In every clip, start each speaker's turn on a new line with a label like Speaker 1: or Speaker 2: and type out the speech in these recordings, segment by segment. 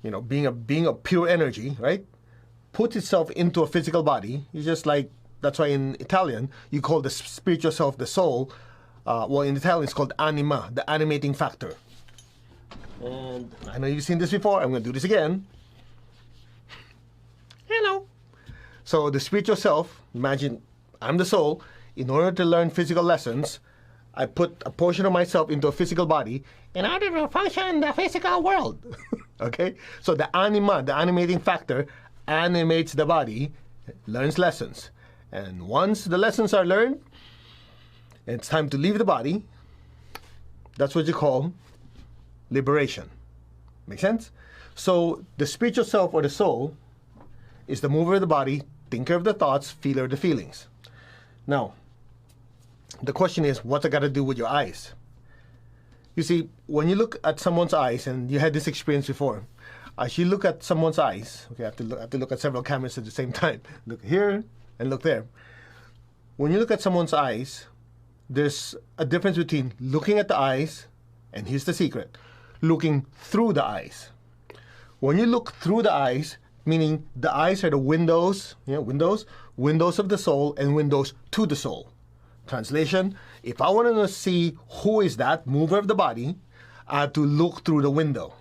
Speaker 1: being a pure energy, right, puts itself into a physical body. It's just like, that's why in Italian you call the spiritual self the soul. Well, in Italian it's called anima, the animating factor. And I know you've seen this before. I'm going to do this again. Hello. So the spiritual self, imagine I'm the soul. In order to learn physical lessons, I put a portion of myself into a physical body in order to function in the physical world. Okay? So the anima, the animating factor, animates the body, learns lessons. And once the lessons are learned, it's time to leave the body. That's what you call liberation. Make sense? So the spiritual self, or the soul, is the mover of the body, thinker of the thoughts, feeler of the feelings. Now, the question is, what's it got to do with your eyes? You see, when you look at someone's eyes, and you had this experience before, as you look at someone's eyes, okay, I have to look at several cameras at the same time. Look here and look there. When you look at someone's eyes, there's a difference between looking at the eyes, and here's the secret, looking through the eyes. When you look through the eyes, meaning the eyes are the windows, windows of the soul, and windows to the soul. Translation, if I want to see who is that mover of the body, I have to look through the window,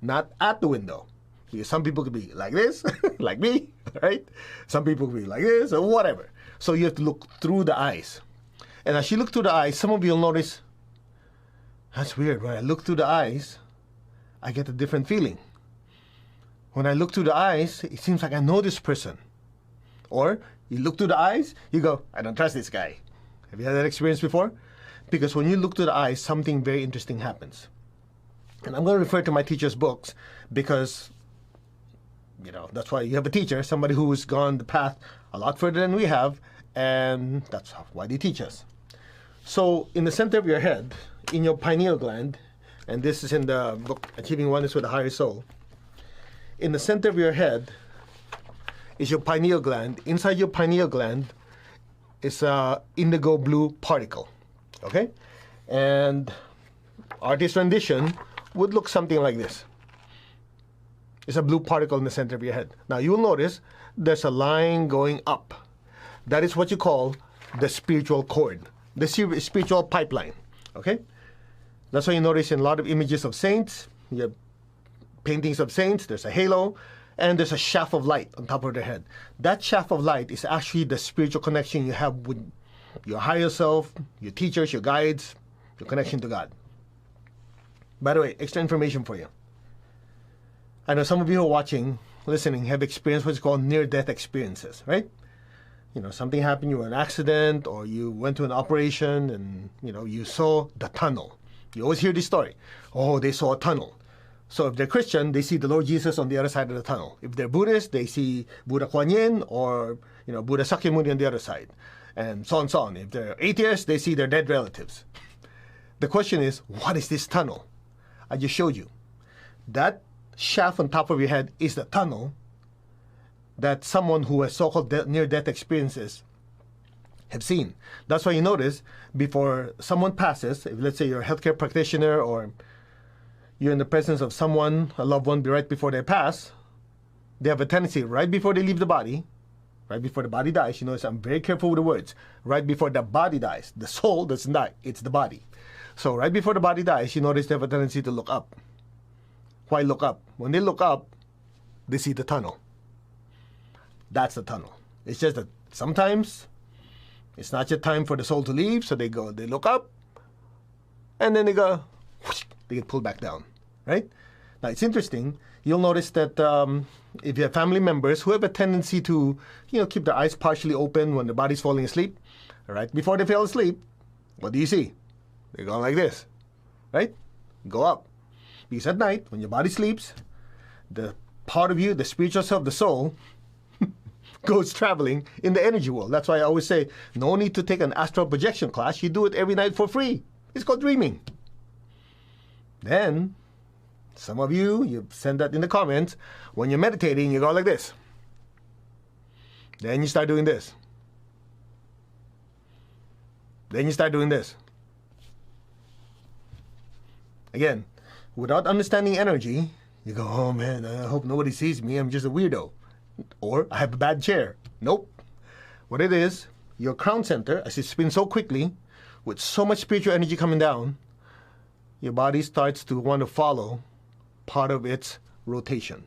Speaker 1: not at the window. Because some people could be like this, like me, right? Some people could be like this, or whatever. So you have to look through the eyes. And as you look through the eyes, some of you will notice, that's weird. When I look through the eyes, I get a different feeling. When I look through the eyes, it seems like I know this person. Or you look through the eyes, you go, I don't trust this guy. Have you had that experience before? Because when you look through the eyes, something very interesting happens. And I'm going to refer to my teacher's books because, that's why you have a teacher, somebody who has gone the path a lot further than we have, and that's why they teach us. So in the center of your head, in your pineal gland, and this is in the book, Achieving Oneness with a Higher Soul, in the center of your head is your pineal gland. Inside your pineal gland is a indigo blue particle, okay? And artist rendition would look something like this. It's a blue particle in the center of your head. Now you will notice there's a line going up. That is what you call the spiritual cord, the spiritual pipeline, okay? That's why you notice in a lot of images of saints, you have paintings of saints, there's a halo, and there's a shaft of light on top of their head. That shaft of light is actually the spiritual connection you have with your higher self, your teachers, your guides, your connection to God. By the way, extra information for you. I know some of you who are watching, listening, have experienced what's called near-death experiences, right? Something happened, you were in an accident, or you went to an operation, and, you saw the tunnel. You always hear this story. Oh, they saw a tunnel. So if they're Christian, they see the Lord Jesus on the other side of the tunnel. If they're Buddhist, they see Buddha Kuan Yin or Buddha Sakyamuni on the other side, and so on and so on. If they're atheists, they see their dead relatives. The question is, what is this tunnel? I just showed you. That shaft on top of your head is the tunnel that someone who has so-called near-death experiences have seen. That's why you notice before someone passes, if let's say you're a healthcare practitioner or you're in the presence of someone, a loved one, right before they pass, they have a tendency right before they leave the body, right before the body dies, notice I'm very careful with the words, right before the body dies, the soul doesn't die, it's the body. So right before the body dies, you notice they have a tendency to look up. Why look up? When they look up, they see the tunnel. That's the tunnel. It's just that sometimes it's not yet time for the soul to leave, so they look up, and then they go, whoosh, they get pulled back down, right? Now, it's interesting. You'll notice that if you have family members who have a tendency to, keep their eyes partially open when the body's falling asleep, right before they fall asleep, what do you see? They go like this, right? Go up. Because at night, when your body sleeps, the part of you, the spiritual self, the soul, goes traveling in the energy world. That's why I always say, no need to take an astral projection class. You do it every night for free. It's called dreaming. Then, some of you send that in the comments. When you're meditating, you go like this. Then you start doing this. Then you start doing this. Again, without understanding energy, You go, oh man, I hope nobody sees me. I'm just a weirdo. Or I have a bad chair. Nope. What it is, your crown center, as it spins so quickly, with so much spiritual energy coming down, your body starts to want to follow part of its rotation.